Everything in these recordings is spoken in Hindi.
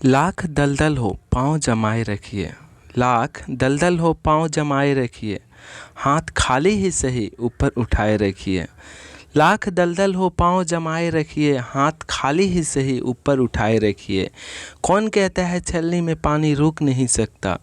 लाख दलदल हो पाँव जमाए रखिए, लाख दलदल हो पाँव जमाए रखिए, हाथ खाली ही सही ऊपर उठाए रखिए। लाख दलदल हो पाँव जमाए रखिए, हाथ खाली ही सही ऊपर उठाए रखिए। कौन कहता है छलनी में पानी रुक नहीं सकता,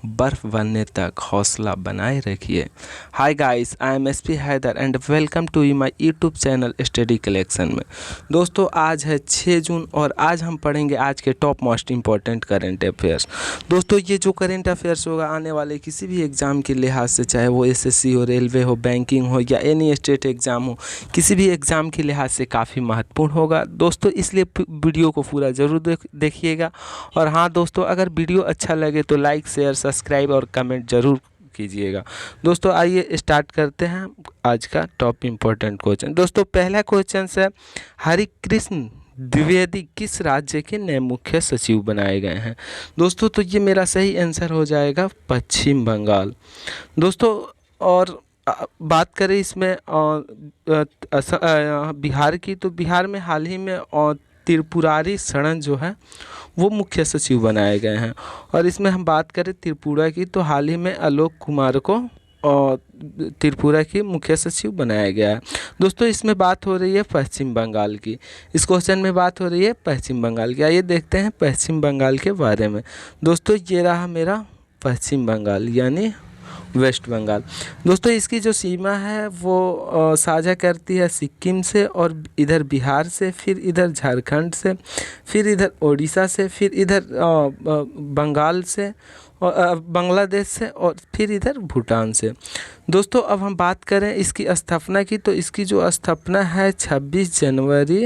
बर्फ़ बनने तक हौसला बनाए रखिए। Hi guys, I am S P Haider and welcome to my YouTube channel study collection में। दोस्तों आज है 6 जून और आज हम पढ़ेंगे आज के top most important current affairs. दोस्तों ये जो करेंट अफेयर्स होगा आने वाले किसी भी एग्ज़ाम के लिहाज से, चाहे वो एसएससी हो, रेलवे हो, बैंकिंग हो या एनी स्टेट एग्ज़ाम हो, किसी भी एग्ज़ाम के लिहाज से काफ़ी महत्वपूर्ण होगा दोस्तों, इसलिए वीडियो को पूरा ज़रूर देखिएगा। और हाँ दोस्तों, अगर वीडियो अच्छा लगे तो लाइक, शेयर, सब्सक्राइब और कमेंट ज़रूर कीजिएगा। दोस्तों आइए स्टार्ट करते हैं आज का टॉप इम्पोर्टेंट क्वेश्चन। दोस्तों पहला क्वेश्चन है, हरिकृष्ण द्विवेदी किस राज्य के नए मुख्य सचिव बनाए गए हैं? दोस्तों तो ये मेरा सही आंसर हो जाएगा पश्चिम बंगाल। दोस्तों और बात करें इसमें बिहार की, तो बिहार में हाल ही में त्रिपुरारी शरण जो है वो मुख्य सचिव बनाए गए हैं। और इसमें हम बात करें त्रिपुरा की, तो हाल ही में आलोक कुमार को त्रिपुरा की मुख्य सचिव बनाया गया है। दोस्तों इसमें बात हो रही है पश्चिम बंगाल की, इस क्वेश्चन में बात हो रही है पश्चिम बंगाल की। आइए देखते हैं पश्चिम बंगाल के बारे में। दोस्तों ये रहा मेरा पश्चिम बंगाल यानी वेस्ट बंगाल। दोस्तों इसकी जो सीमा है वो साझा करती है सिक्किम से, और इधर बिहार से, फिर इधर झारखंड से, फिर इधर उड़ीसा से, फिर इधर बंगाल से और बांग्लादेश से, और फिर इधर भूटान से। दोस्तों अब हम बात करें इसकी स्थापना की, तो इसकी जो स्थापना है 26 जनवरी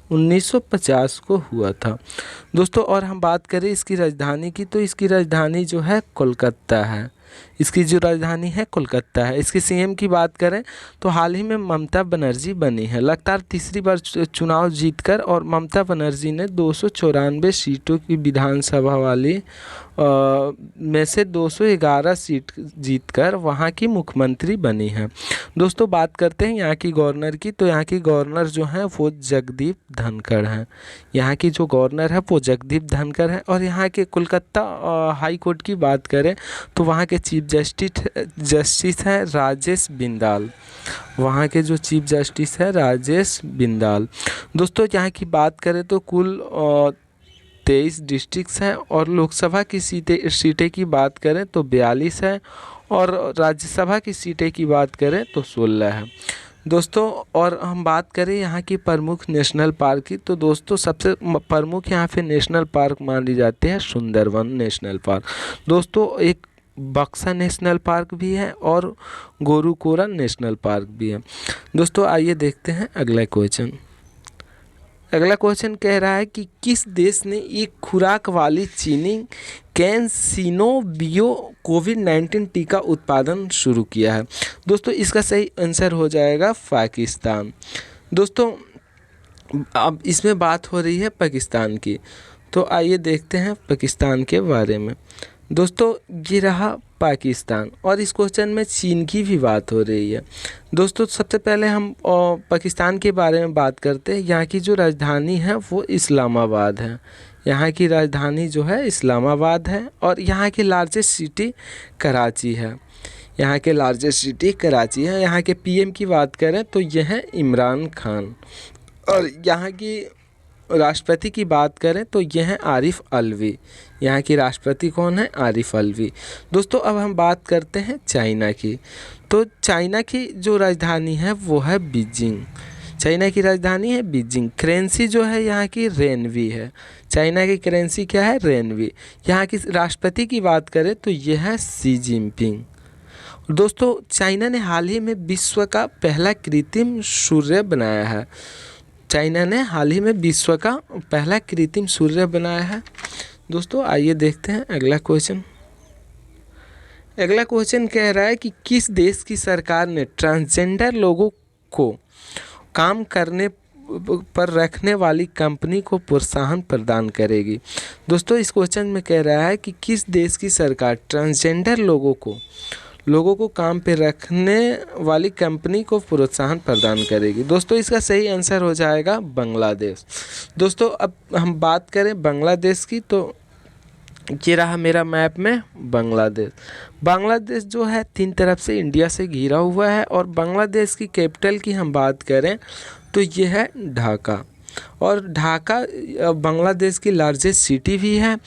1950 को हुआ था दोस्तों। और हम बात करें इसकी राजधानी की, तो इसकी राजधानी जो है कोलकाता है, इसकी जो राजधानी है कोलकाता है। इसकी सीएम की बात करें तो हाल ही में ममता बनर्जी बनी है, लगातार तीसरी बार चुनाव जीतकर, और ममता बनर्जी ने 294 सीटों की विधानसभा वाली में से 211 सीट जीतकर वहां की मुख्यमंत्री बनी है। दोस्तों बात करते हैं यहाँ की गवर्नर की, तो यहाँ की गवर्नर जो है वो जगदीप धनखड़ हैं। यहाँ की जो गवर्नर है वो जगदीप धनखड़ है। और यहाँ के कोलकाता हाई कोर्ट की बात करें तो वहाँ के चीफ जस्टिस हैं राजेश बिंदाल, वहाँ के जो चीफ जस्टिस है राजेश बिंदाल। दोस्तों यहाँ की बात करें तो कुल 23 डिस्ट्रिक्ट्स हैं, और लोकसभा की सीटें की बात करें तो 42 है, और राज्यसभा की सीटें की बात करें तो 16 है दोस्तों। और हम बात करें यहाँ की प्रमुख नेशनल पार्क की, तो दोस्तों सबसे प्रमुख यहाँ पे नेशनल पार्क मानी जाती है सुंदरवन नेशनल पार्क। दोस्तों एक बक्सा नेशनल पार्क भी है और गोरुकोरा नेशनल पार्क भी है। दोस्तों आइए देखते हैं अगला क्वेश्चन। अगला क्वेश्चन कह रहा है कि किस देश ने एक खुराक वाली चीनी कैंसिनोबियो कोविड-19 टीका उत्पादन शुरू किया है? दोस्तों इसका सही आंसर हो जाएगा पाकिस्तान। दोस्तों अब इसमें बात हो रही है पाकिस्तान की, तो आइए देखते हैं पाकिस्तान के बारे में। दोस्तों ये रहा पाकिस्तान, और इस क्वेश्चन में चीन की भी बात हो रही है। दोस्तों सबसे पहले हम पाकिस्तान के बारे में बात करते हैं। यहाँ की जो राजधानी है वो इस्लामाबाद है, यहाँ की राजधानी जो है इस्लामाबाद है। और यहाँ की लार्जेस्ट सिटी कराची है, यहाँ के लार्जेस्ट सिटी कराची है। यहाँ के पीएम की बात करें तो यह है इमरान खान, और यहाँ की राष्ट्रपति की बात करें तो यह है आरिफ अलवी। यहाँ की राष्ट्रपति कौन है? आरिफ अलवी। दोस्तों अब हम बात करते हैं चाइना की, तो चाइना की जो राजधानी है वो है बीजिंग, चाइना की राजधानी है बीजिंग। करेंसी जो है यहाँ की रेनवी है, चाइना की करेंसी क्या है? रेनवी। यहाँ की राष्ट्रपति की बात करें तो यह है शी जिनपिंग। दोस्तों चाइना ने हाल ही में विश्व का पहला कृत्रिम सूर्य बनाया है, चाइना ने हाल ही में विश्व का पहला कृत्रिम सूर्य बनाया है। दोस्तों आइए देखते हैं अगला क्वेश्चन। अगला क्वेश्चन कह रहा है कि किस देश की सरकार ने ट्रांसजेंडर लोगों को काम करने पर रखने वाली कंपनी को प्रोत्साहन प्रदान करेगी? दोस्तों इस क्वेश्चन में कह रहा है कि किस देश की सरकार ट्रांसजेंडर लोगों को लोगों को काम पे रखने वाली कंपनी को प्रोत्साहन प्रदान करेगी। दोस्तों इसका सही आंसर हो जाएगा बांग्लादेश। दोस्तों अब हम बात करें बांग्लादेश की, तो ये रहा मेरा मैप में बांग्लादेश। बांग्लादेश जो है 3 तरफ से इंडिया से घिरा हुआ है, और बांग्लादेश की कैपिटल की हम बात करें तो ये है ढाका, और ढाका बांग्लादेश की लार्जेस्ट सिटी भी है।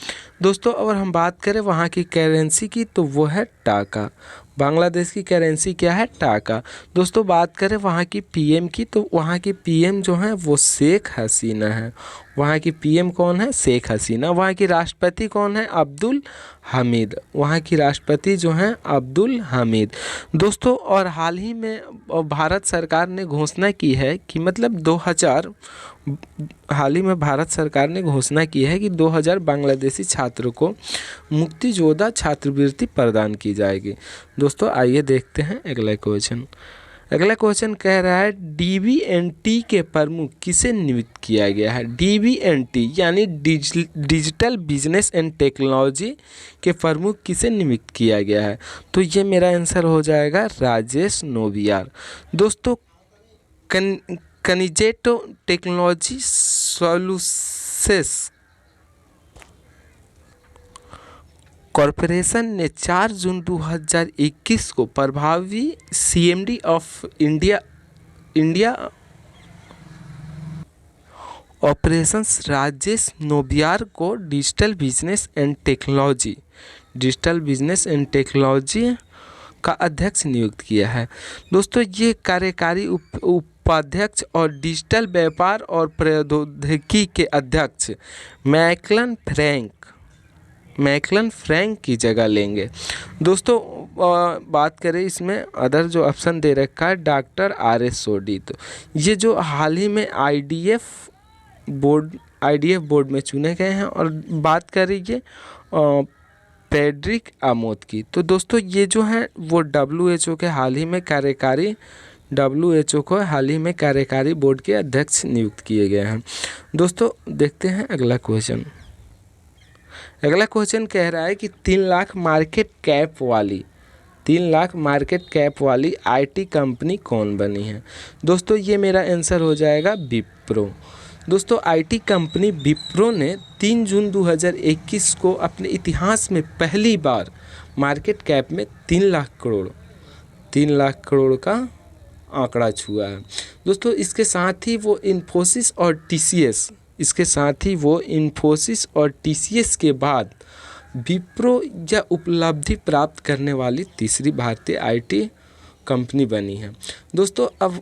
दोस्तों और हम बात करें वहाँ की करेंसी की, तो वो है टाका। बांग्लादेश की करेंसी क्या है? टाका। दोस्तों बात करें वहाँ की पीएम की, तो वहाँ की पीएम जो है वो शेख हसीना है। वहाँ की पीएम कौन है? शेख हसीना। वहाँ की राष्ट्रपति कौन है? अब्दुल हामिद। वहाँ की राष्ट्रपति जो हैं अब्दुल हामिद। दोस्तों और हाल ही में भारत सरकार ने घोषणा की है कि हाल ही में भारत सरकार ने घोषणा की है कि 2000 बांग्लादेशी छात्रों को मुक्तियोद्धा छात्रवृत्ति प्रदान की जाएगी। दोस्तों आइए देखते हैं अगला क्वेश्चन। अगला क्वेश्चन कह रहा है डीबीएनटी के प्रमुख किसे नियुक्त किया गया है? डीबीएनटी यानी डिजिटल बिजनेस एंड टेक्नोलॉजी के प्रमुख किसे नियुक्त किया गया है? तो ये मेरा आंसर हो जाएगा राजेश नोबियार। दोस्तों कनिजेटो टेक्नोलॉजी सॉल्यूशंस कॉरपोरेशन ने 4 जून 2021 को प्रभावी CMD of India operations Rajesh Nobiyar को डिजिटल बिजनेस एंड टेक्नोलॉजी का अध्यक्ष नियुक्त किया है। दोस्तों ये कार्यकारी उपाध्यक्ष और डिजिटल व्यापार और प्रौद्योगिकी के अध्यक्ष मैकलन फ्रैंक की जगह लेंगे। दोस्तों बात करें इसमें अदर जो ऑप्शन दे रखा है डॉक्टर RS सोडी, तो ये जो हाल ही में IDF बोर्ड में चुने गए हैं। और बात करेंगे पेड्रिक आमोद की, तो दोस्तों ये जो है वो WHO के हाल ही में कार्यकारी बोर्ड के अध्यक्ष नियुक्त किए गए हैं। दोस्तों देखते हैं अगला क्वेश्चन। अगला क्वेश्चन कह रहा है कि 3 लाख मार्केट कैप वाली IT कंपनी कौन बनी है? दोस्तों ये मेरा आंसर हो जाएगा विप्रो। दोस्तों IT कंपनी विप्रो ने 3 जून 2021 को अपने इतिहास में पहली बार मार्केट कैप में 3 लाख करोड़ का आंकड़ा छुआ है। दोस्तों इसके साथ ही वो इन्फोसिस और TCS के बाद विप्रो या उपलब्धि प्राप्त करने वाली तीसरी भारतीय IT कंपनी बनी है। दोस्तों अब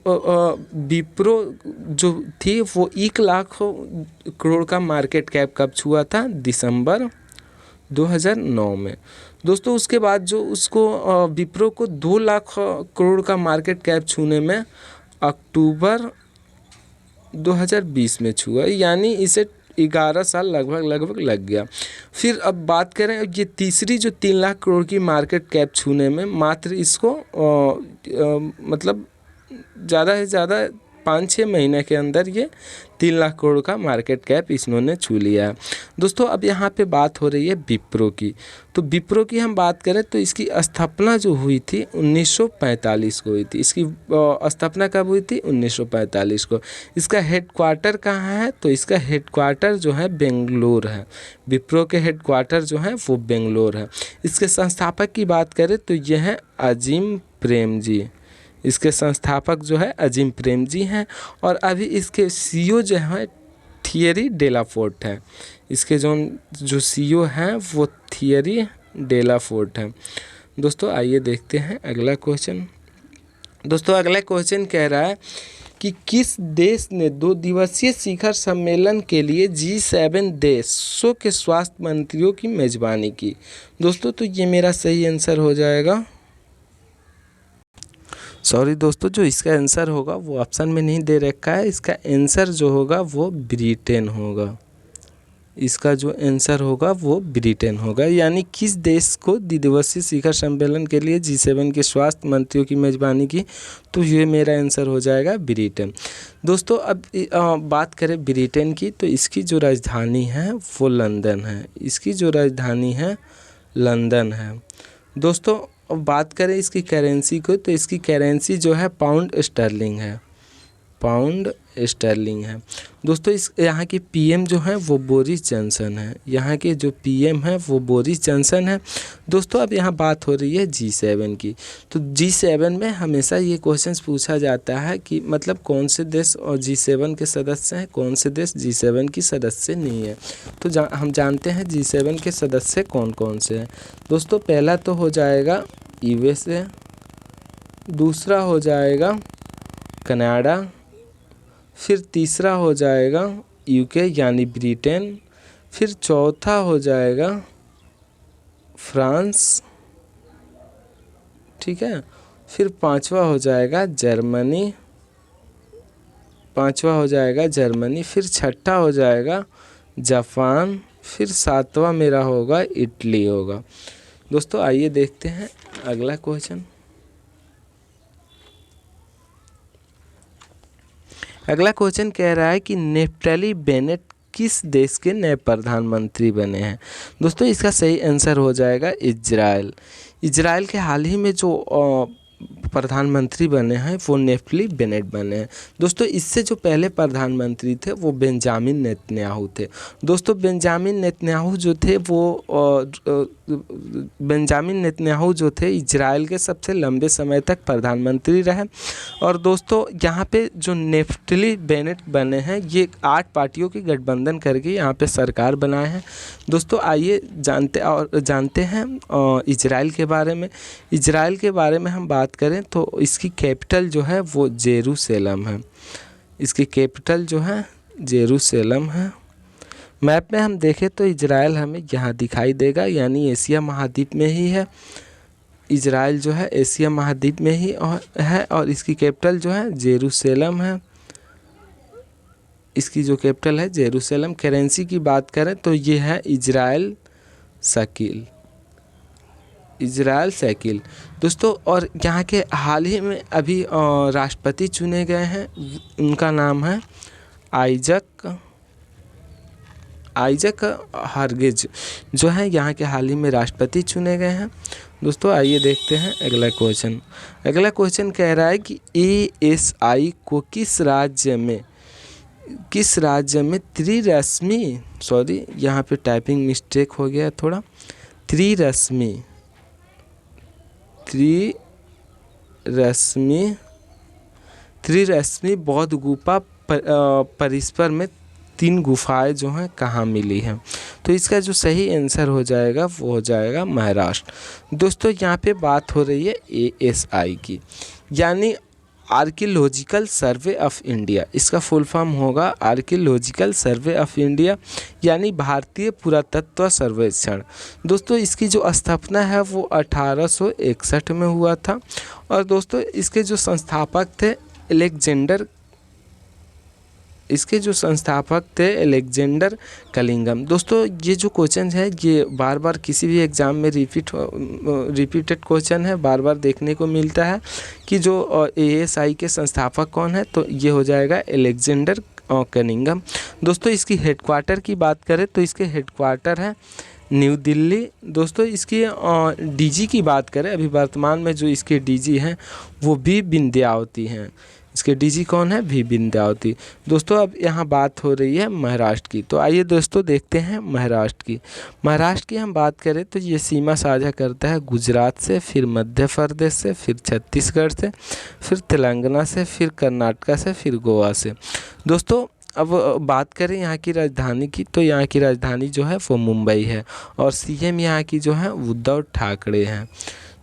विप्रो जो थी वो 1 लाख करोड़ का मार्केट कैप कब छुआ था? दिसंबर 2009 में। दोस्तों उसके बाद जो उसको विप्रो को 2 लाख करोड़ का मार्केट कैप छूने में अक्टूबर 2020 में छुआ, यानी इसे 11 साल लगभग लग गया। फिर अब बात करें ये तीसरी जो 3 लाख करोड़ की मार्केट कैप छूने में मात्र इसको मतलब ज़्यादा से ज़्यादा 5-6 महीने के अंदर ये 3 लाख करोड़ का मार्केट कैप इन्होंने छू लिया है। दोस्तों अब यहाँ पे बात हो रही है विप्रो की, तो विप्रो की हम बात करें तो इसकी स्थापना जो हुई थी 1945 को हुई थी। इसकी स्थापना कब हुई थी? 1945 को। इसका हेडक्वार्टर कहाँ है? तो इसका हेडक्वार्टर जो है बेंगलोर है। विप्रो के हेडक्वार्टर जो है वो बेंगलोर है। इसके संस्थापक की बात करें तो यह है अजीम प्रेमजी। इसके संस्थापक जो है अजीम प्रेमजी हैं, और अभी इसके CEO जो है थियरी डेलाफोर्ट है। इसके जो CEO हैं वो थियरी डेलाफोर्ट हैं। दोस्तों आइए देखते हैं अगला क्वेश्चन। दोस्तों अगला क्वेश्चन कह रहा है कि किस देश ने 2 दिवसीय शिखर सम्मेलन के लिए G7 देशों के स्वास्थ्य मंत्रियों की मेजबानी की? दोस्तों तो ये मेरा सही आंसर हो जाएगा, सॉरी दोस्तों, जो इसका आंसर होगा वो ऑप्शन में नहीं दे रखा है। इसका आंसर जो होगा वो ब्रिटेन होगा। इसका जो आंसर होगा वो ब्रिटेन होगा। यानी किस देश को द्विदिवसीय शिखर सम्मेलन के लिए G7 के स्वास्थ्य मंत्रियों की मेजबानी की? तो ये मेरा आंसर हो जाएगा ब्रिटेन। दोस्तों अब बात करें ब्रिटेन की, तो इसकी जो राजधानी है वो लंदन है। दोस्तों अब बात करें इसकी करेंसी को, तो इसकी करेंसी जो है पाउंड स्टर्लिंग है, पाउंड स्टर्लिंग है। दोस्तों इस यहाँ के पीएम जो हैं वो बोरिस जॉनसन है, यहाँ के जो पीएम हैं वो बोरिस जॉनसन है। दोस्तों अब यहाँ बात हो रही है G7 की। तो G7 में हमेशा ये क्वेश्चंस पूछा जाता है कि मतलब कौन से देश और G7 के सदस्य हैं, कौन से देश G7 की सदस्य नहीं है। तो हम जानते हैं G7 के सदस्य कौन कौन से हैं। दोस्तों पहला तो हो जाएगा USA, दूसरा हो जाएगा कनाडा, फिर तीसरा हो जाएगा UK यानी ब्रिटेन, फिर चौथा हो जाएगा फ्रांस, ठीक है, फिर पांचवा हो जाएगा जर्मनी, फिर छठा हो जाएगा जापान, फिर सातवां मेरा होगा इटली होगा। दोस्तों आइए देखते हैं अगला क्वेश्चन। अगला क्वेश्चन कह रहा है कि नेफ्टली बेनेट किस देश के नए प्रधानमंत्री बने हैं। दोस्तों इसका सही आंसर हो जाएगा इजराइल। इजराइल के हाल ही में जो प्रधानमंत्री बने हैं वो नेफ्टली बेनेट बने हैं। दोस्तों इससे जो पहले प्रधानमंत्री थे वो बेंजामिन नेतन्याहू थे। दोस्तों बेंजामिन नेतन्याहू जो थे इजराइल के सबसे लंबे समय तक प्रधानमंत्री रहे। और दोस्तों यहाँ पे जो नेफ्टली बेनेट बने हैं ये 8 पार्टियों की गठबंधन करके यहाँ पे सरकार बनाए हैं। दोस्तों आइए जानते हैं इजराइल के बारे में। इजराइल के बारे में हम बात करें तो इसकी कैपिटल जो है वो जेरूशलेम है। इसकी कैपिटल जो है जेरूशलेम है। मैप में हम देखें तो इजराइल हमें यहाँ दिखाई देगा, यानी एशिया महाद्वीप में ही है। इजराइल जो है एशिया महाद्वीप में ही है और इसकी कैपिटल जो है जेरूशलेम है। इसकी जो कैपिटल है जेरूशलेम। करेंसी की बात करें तो ये है इजराइल शेकिल। दोस्तों और यहाँ के हाल ही में अभी राष्ट्रपति चुने गए हैं, उनका नाम है आइजक हर्गिज जो है यहाँ के हाल ही में राष्ट्रपति चुने गए हैं। दोस्तों आइए देखते हैं अगला क्वेश्चन। अगला क्वेश्चन कह रहा है कि ASI को किस राज्य में त्रिरश्मि, सॉरी यहाँ पे टाइपिंग मिस्टेक हो गया थोड़ा, त्रिरश्मि बौद्ध गुफा परिसर में 3 गुफाएं जो हैं कहाँ मिली हैं। तो इसका जो सही आंसर हो जाएगा वो हो जाएगा महाराष्ट्र। दोस्तों यहाँ पे बात हो रही है ASI की, यानी आर्कियोलॉजिकल सर्वे ऑफ इंडिया। इसका फुल फॉर्म होगा आर्कियोलॉजिकल सर्वे ऑफ इंडिया, यानी भारतीय पुरातत्व सर्वेक्षण। दोस्तों इसकी जो स्थापना है वो 1861 में हुआ था। और दोस्तों इसके जो संस्थापक थे अलेक्जेंडर कलिंगम। दोस्तों ये जो क्वेश्चन है ये बार बार किसी भी एग्ज़ाम में रिपीटेड क्वेश्चन है, बार बार देखने को मिलता है कि जो ASI के संस्थापक कौन है, तो ये हो जाएगा अलेक्जेंडर कलिंगम। दोस्तों इसकी हेडक्वार्टर की बात करें तो इसके हेडक्वार्टर है न्यू दिल्ली। दोस्तों इसकी DG की बात करें, अभी वर्तमान में जो इसके DG हैं वो भी विंध्यावती हैं। इसके DG कौन है? भी विंध्यावती। दोस्तों अब यहाँ बात हो रही है महाराष्ट्र की, तो आइए दोस्तों देखते हैं महाराष्ट्र की हम बात करें तो ये सीमा साझा करता है गुजरात से, फिर मध्य प्रदेश से, फिर छत्तीसगढ़ से, फिर तेलंगाना से, फिर कर्नाटका से, फिर गोवा से। दोस्तों अब बात करें यहाँ की राजधानी की, तो यहाँ की राजधानी जो है वो मुंबई है और CM यहाँ की जो है उद्धव ठाकरे हैं।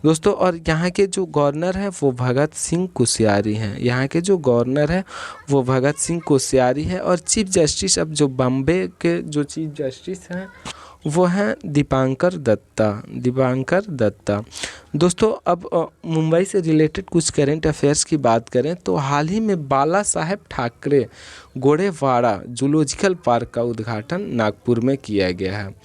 दोस्तों और यहाँ के जो गवर्नर हैं वो भगत सिंह कोश्यारी हैं। यहाँ के जो गवर्नर है वो भगत सिंह कोश्यारी है। और चीफ जस्टिस, अब जो बॉम्बे के जो चीफ जस्टिस हैं वो हैं दीपांकर दत्ता। दोस्तों अब मुंबई से रिलेटेड कुछ करंट अफेयर्स की बात करें तो हाल ही में बाला साहेब ठाकरे गोरेवाड़ा जूलॉजिकल पार्क का उद्घाटन नागपुर में किया गया है।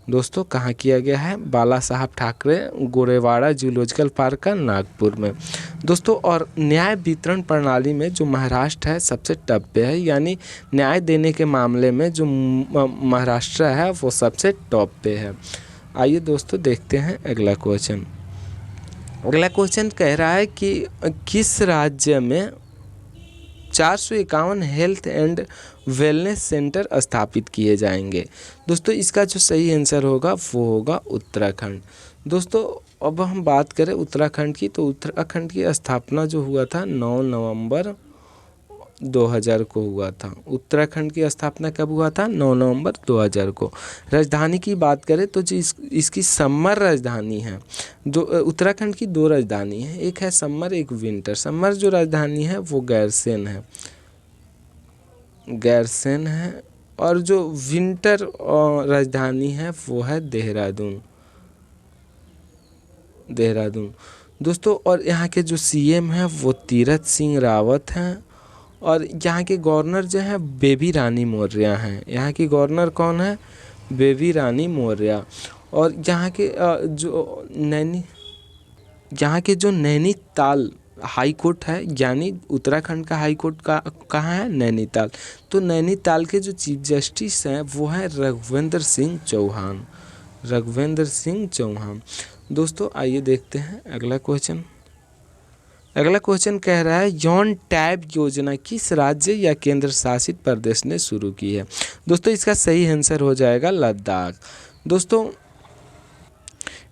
दोस्तों कहाँ किया गया है? बाला साहब ठाकरे गोरेवाड़ा जूलॉजिकल पार्क का नागपुर में। दोस्तों और न्याय वितरण प्रणाली में जो महाराष्ट्र है सबसे टॉप पे है, यानी न्याय देने के मामले में जो महाराष्ट्र है वो सबसे टॉप पे है। आइए दोस्तों देखते हैं अगला क्वेश्चन। अगला क्वेश्चन कह रहा है कि किस राज्य में 451 हेल्थ एंड वेलनेस सेंटर स्थापित किए जाएंगे। दोस्तों इसका जो सही आंसर होगा वो होगा उत्तराखंड। दोस्तों अब हम बात करें उत्तराखंड की, तो उत्तराखंड की स्थापना जो हुआ था 9 नवंबर 2000 को हुआ था। उत्तराखंड की स्थापना कब हुआ था? 9 नवंबर 2000 को। राजधानी की बात करें तो जो इसकी समर राजधानी है, जो उत्तराखंड की 2 राजधानी है, एक है समर एक विंटर। समर जो राजधानी है वो गैरसेन है, और जो विंटर राजधानी है वो है देहरादून। दोस्तों और यहाँ के जो सीएम हैं वो तीरथ सिंह रावत हैं, और यहाँ के गवर्नर जो हैं बेबी रानी मौर्य हैं। यहाँ की गवर्नर कौन है? बेबी रानी मौर्य। और यहाँ के जो नैनीताल हाई कोर्ट है, यानी उत्तराखंड का हाई कोर्ट कहाँ है? नैनीताल। तो नैनीताल के जो चीफ जस्टिस हैं वो है रघुवेंद्र सिंह चौहान। दोस्तों आइए देखते हैं अगला क्वेश्चन। अगला क्वेश्चन कह रहा है यौन टैब योजना किस राज्य या केंद्र शासित प्रदेश ने शुरू की है। दोस्तों इसका सही आंसर हो जाएगा लद्दाख। दोस्तों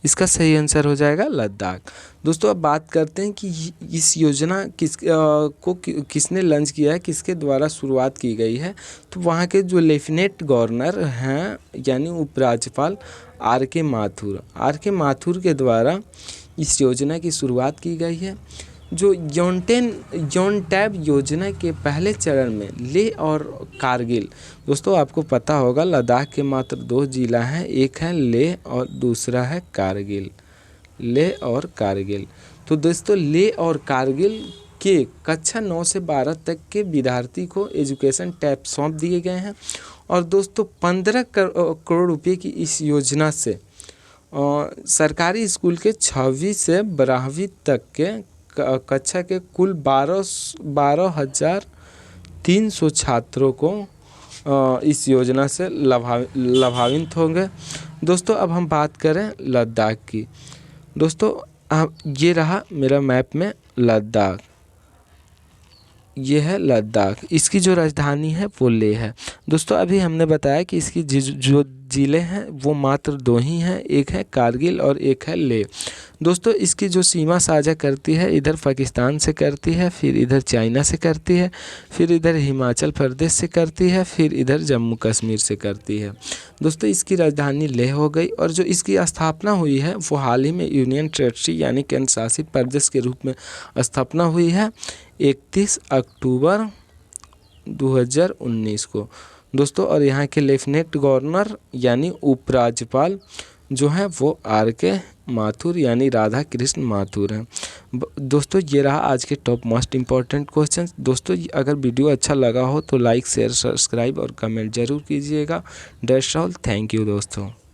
इसका सही आंसर हो जाएगा लद्दाख। दोस्तों अब बात करते हैं कि इस योजना किसने लॉन्च किया है, किसके द्वारा शुरुआत की गई है। तो वहाँ के जो लेफ्टिनेंट गवर्नर हैं यानी उपराज्यपाल आर के माथुर के द्वारा इस योजना की शुरुआत की गई है। जो यौन टैब योजना के पहले चरण में लेह और कारगिल, दोस्तों आपको पता होगा लद्दाख के मात्र 2 जिला हैं, एक है लेह और दूसरा है कारगिल। तो दोस्तों लेह और कारगिल के कक्षा 9 से 12 तक के विद्यार्थी को एजुकेशन टैब सौंप दिए गए हैं। और दोस्तों 15 करोड़ रुपये की इस योजना से सरकारी स्कूल के 6वीं से 12वीं तक के कक्षा के कुल 12,300 छात्रों को इस योजना से लाभान्वित होंगे। दोस्तों अब हम बात करें लद्दाख की। दोस्तों ये रहा मेरा मैप में लद्दाख, ये है लद्दाख। इसकी जो राजधानी है वो लेह है। दोस्तों अभी हमने बताया कि इसकी जो ज़िले हैं वो मात्र 2 ही हैं, एक है कारगिल और एक है लेह। दोस्तों इसकी जो सीमा साझा करती है, इधर पाकिस्तान से करती है, फिर इधर चाइना से करती है, फिर इधर हिमाचल प्रदेश से करती है, फिर इधर जम्मू कश्मीर से करती है। दोस्तों इसकी राजधानी लेह हो गई, और जो इसकी स्थापना हुई है वो हाल ही में यूनियन टेरिटरी यानी केंद्र शासित प्रदेश के रूप में स्थापना हुई है 31 अक्टूबर 2019 को। दोस्तों और यहाँ के लेफ्टिनेंट गवर्नर यानी उपराज्यपाल जो हैं वो आर के माथुर यानी राधा कृष्ण माथुर हैं। दोस्तों ये रहा आज के टॉप मोस्ट इम्पॉर्टेंट क्वेश्चन। दोस्तों अगर वीडियो अच्छा लगा हो तो लाइक शेयर सब्सक्राइब और कमेंट जरूर कीजिएगा। दैट्स ऑल, थैंक यू दोस्तों।